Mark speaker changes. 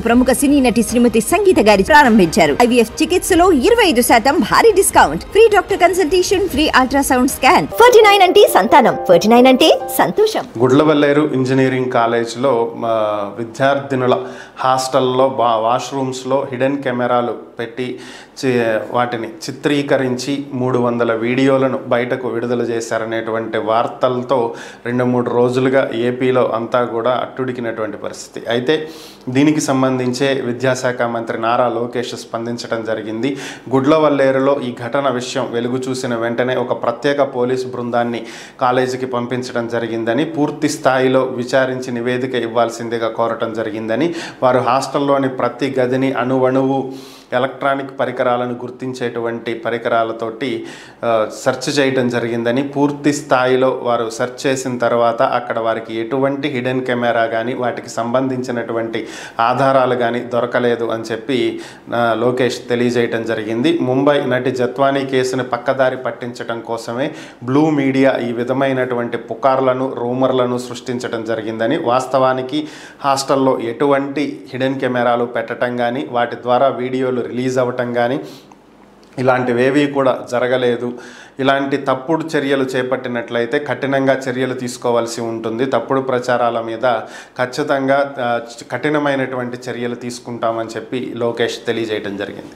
Speaker 1: ప్రముఖ సినీ నటి శ్రీమతి సంగీత గారి ప్రారంభించారు. IVF చికిత్సలో 25% భారీ discount, free doctor consultation, free ultrasound scan. 49 అంటే సంతానం, 49 అంటే సంతోషం.
Speaker 2: గుడ్లవల్లేరు ఇంజనీరింగ్ కాలేజ్లో విద్యార్థినుల హాస్టల్లో వాష్రూమ్స్లో హిడెన్ కెమెరాలు పెట్టి వాటిని చిత్రీకరించి 300 వీడియోలను బయటకు విడుదల చేశారనేటువంటి వార్తలతో 2-3 రోజులుగా ఏపీలో అంతా కూడా అట్టుడికినటువంటి పరిస్థితి. అయితే దీనికి సంబంధించే విద్యాశాఖ మంత్రి నారా లోకేష్ స్పందించడం జరిగింది. గుడ్లవల్లేరులో ఈ ఘటన విషయం వెలుగు చూసిన వెంటనే ఒక ప్రత్యేక పోలీసు బృందాన్ని కాలేజీకి పంపించడం జరిగిందని, పూర్తి స్థాయిలో విచారించి నివేదిక ఇవ్వాల్సిందిగా కోరటం జరిగిందని, వారు హాస్టల్లోని ప్రతి గదిని అణువణువు ఎలక్ట్రానిక్ పరికరాలను గుర్తించేటువంటి పరికరాలతోటి సెర్చ్ చేయడం జరిగిందని, పూర్తి స్థాయిలో వారు సెర్చ్ చేసిన తర్వాత అక్కడ వారికి ఎటువంటి హిడెన్ కెమెరా కానీ వాటికి సంబంధించినటువంటి ఆధారాలు కానీ దొరకలేదు అని చెప్పి లోకేష్ తెలియజేయడం జరిగింది. ముంబై నటి జత్వానీ కేసును పక్కదారి పట్టించడం కోసమే బ్లూ మీడియా ఈ విధమైనటువంటి పుకార్లను, రూమర్లను సృష్టించడం జరిగిందని, వాస్తవానికి హాస్టల్లో ఎటువంటి హిడెన్ కెమెరాలు పెట్టడం కానీ వాటి ద్వారా వీడియోలు రిలీజ్ అవ్వటం కానీ ఇలాంటివేవీ కూడా జరగలేదు. ఇలాంటి తప్పుడు చర్యలు చేపట్టినట్లయితే కఠినంగా చర్యలు తీసుకోవాల్సి ఉంటుంది. తప్పుడు ప్రచారాల మీద ఖచ్చితంగా కఠినమైనటువంటి చర్యలు తీసుకుంటామని చెప్పి లోకేష్ తెలియజేయడం జరిగింది.